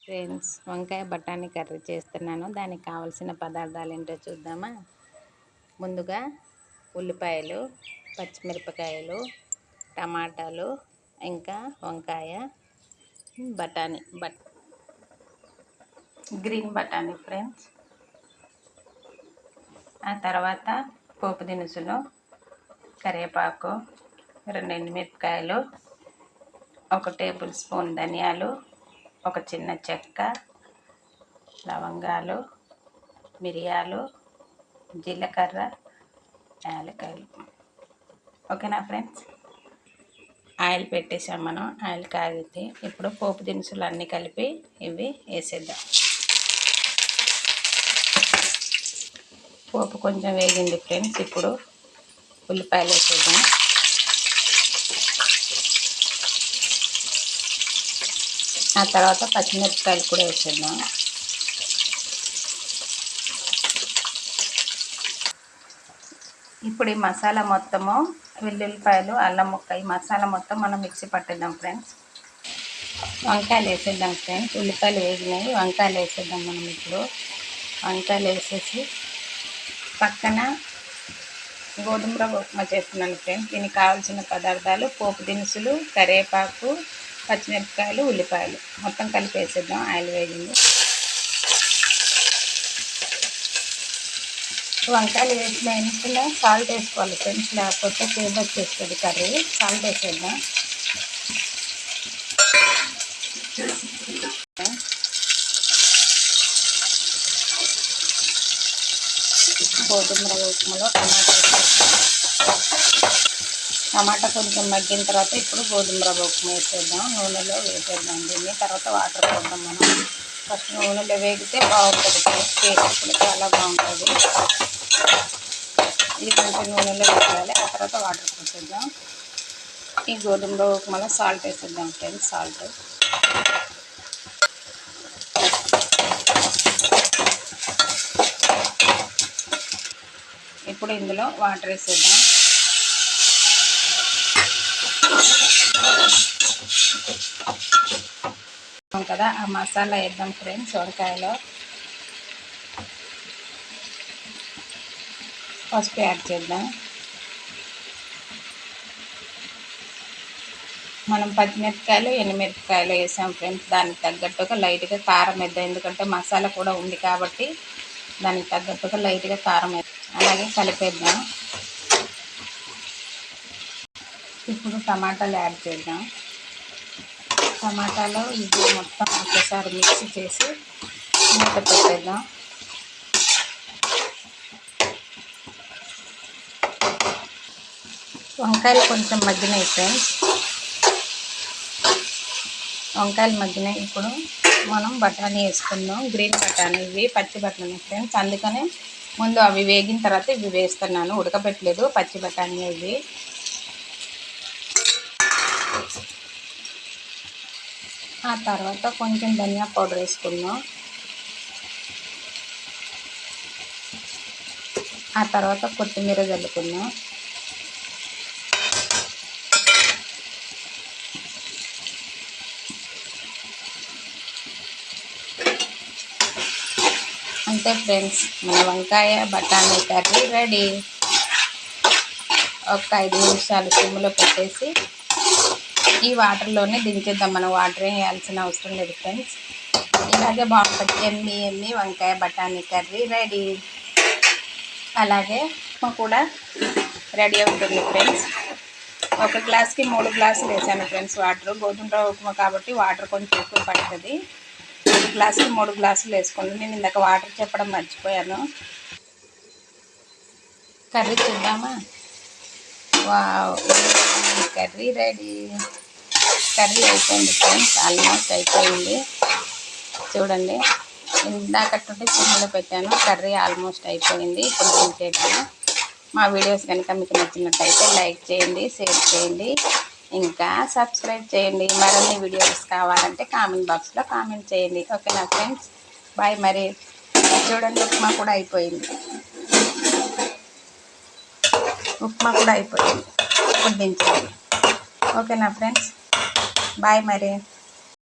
Friends, వంకాయ బఠానీ curry చేస్తున్నాను. దానికి కావాల్సిన పదార్థాలు ఏంటో చూద్దామా. ముందుగా ఉల్లిపాయలు, పచ్చిమిరపకాయలు, టమాటాలు, ఇంకా వంకాయ, బఠానీ గ్రీన్ బఠానీ ఫ్రెండ్స్. ఆ తర్వాత పోపు దినుసులు, కరివేపాకు, 2 ఎండుమిరపకాయలు, 1 టేబుల్ స్పూన్ ధనియాలు, ఒక చిన్న చెక్క, లవంగాలు, మిరియాలు, జీలకర్ర, యాలకాయలు. ఓకేనా ఫ్రెండ్స్. ఆయిల్ పెట్టేసాం మనం. ఆయిల్ కాగితే ఇప్పుడు పోపు దినుసులు అన్నీ కలిపి ఇవి వేసేద్దాం. పోపు కొంచెం వేగింది ఫ్రెండ్స్. ఇప్పుడు ఉల్లిపాయలు వేసేద్దాం. ఆ తర్వాత పచ్చిమిరపకాయలు కూడా వేసేద్దాం. ఇప్పుడు ఈ మసాలా మొత్తము, వెల్లుల్లిపాయలు, అల్లం ముక్క, ఈ మసాలా మొత్తం మనం మిక్సీ పట్టేద్దాం ఫ్రెండ్స్. వంకాయలు వేసేద్దాం ఫ్రెండ్స్. ఉల్లిపాయలు వేగినాయి, వంకాయలు వేసేద్దాం మనం. ఇప్పుడు వంకాయలు వేసేసి పక్కన గోధుమ రవ్వ ఉప్మా చేస్తున్నాను ఫ్రెండ్స్. దీనికి కావాల్సిన పదార్థాలు పోపు దినుసులు, కరివేపాకు, పచ్చిమిరపకాయలు, ఉల్లిపాయలు మొత్తం కలిపి వేసేద్దాం. ఆయిల్ వేగింది. వంకాయలు వేసిన వెంటనే సాల్ట్ వేసుకోవాలి ఫ్రెండ్స్, లేకపోతే చేదు వచ్చేస్తుంది కర్రీ. సాల్ట్ వేసేద్దాం. గోధుమ రవ్వ ఉప్మాలో టమాటా కొంచెం మగ్గిన తర్వాత ఇప్పుడు గోధుమ రవ్వ ఉప్మా వేసేద్దాం. నూనెలో వేసేద్దాం దీన్ని. తర్వాత వాటర్ పోద్దాం మనం. ఫస్ట్ నూనెలో వేగితే బాగుంటుంది టేస్ట్ కూడా చాలా బాగుంటుంది. ఇది కొంచెం నూనెలో వేయాలి. ఆ తర్వాత వాటర్ పోసేద్దాం. ఈ గోధుమ రవ్వ ఉప్మాలో సాల్ట్ వేసేద్దాం ఫ్రెండ్స్. సాల్ట్ ఇప్పుడు ఇందులో వాటర్ వేసేద్దాం. కదా ఆ మసాలా వేద్దాం ఫ్రెండ్స్. వంకాయలో పసుపు యాడ్ చేద్దాం. మనం పచ్చిమిరపకాయలు, ఎండుమిరపకాయలు వేసాం ఫ్రెండ్స్. దానికి తగ్గట్టుగా లైట్గా కారం వేద్దాం. ఎందుకంటే మసాలా కూడా ఉంది కాబట్టి దానికి తగ్గట్టుగా లైట్గా కారం వేద్దాం. అలాగే కలిపేద్దాం. ఇప్పుడు టమాటాలు యాడ్ చేద్దాం. టమాటాలో ఇది మొత్తం ఒకసారి మిక్స్ చేసి మూత పెట్టేద్దాం. వంకాయలు కొంచెం మగ్గినాయి ఫ్రెండ్స్. వంకాయలు మగ్గినాయి. ఇప్పుడు మనం బఠానీ వేసుకుందాం. గ్రీన్ బఠానీ, ఇవి పచ్చి బఠానీ ఫ్రెండ్స్. అందుకనే ముందు అవి వేగిన తర్వాత ఇవి వేస్తున్నాను. ఉడకబెట్టలేదు, పచ్చి బఠానీ ఇవి. ఆ తర్వాత కొంచెం ధనియా పౌడర్ వేసుకుందాం. ఆ తర్వాత కొత్తిమీర చల్లుకుందాం. అంతే ఫ్రెండ్స్, మన వంకాయ బఠానీ కర్రీ రెడీ. ఒక 5 నిమిషాలు సిమ్లో పెట్టేసి ఈ వాటర్లోనే దించేద్దాం. మనం వాటర్ వేయాల్సిన అవసరం లేదు ఫ్రెండ్స్. ఇలాగే బాగుంటుంది. ఎమ్మి వంకాయ బఠానీ కర్రీ రెడీ. అలాగే ఉప్మా కూడా రెడీ అవుతుంది ఫ్రెండ్స్. 1 గ్లాస్కి 3 గ్లాసులు వేసాను ఫ్రెండ్స్ వాటర్. గోధుమ రవ్వ ఉప్మా కాబట్టి వాటర్ కొంచెం ఎక్కువ పడుతుంది. 1 గ్లాస్కి 3 గ్లాసులు వేసుకోండి. నేను ఇందాక వాటర్ చెప్పడం మర్చిపోయాను. కర్రీ చూద్దామా. Wow, curry ready. కర్రీ అయిపోయింది ఫ్రెండ్స్, ఆల్మోస్ట్ అయిపోయింది. చూడండి, ఇందాకట్టుంటే సిమ్లో పెట్టాను. కర్రీ ఆల్మోస్ట్ అయిపోయింది. ఇప్పుడు దించేద్దాము. మా వీడియోస్ కనుక మీకు నచ్చినట్టయితే లైక్ చేయండి, షేర్ చేయండి, ఇంకా సబ్స్క్రైబ్ చేయండి. మరిన్ని వీడియోస్ కావాలంటే కామెంట్ బాక్స్లో కామెంట్ చేయండి. ఓకేనా ఫ్రెండ్స్, బాయ్. మరి చూడండి, ఉప్మా కూడా అయిపోయింది. ఇప్పుడు దించేయండి. ఓకేనా ఫ్రెండ్స్, బాయ్ మరి.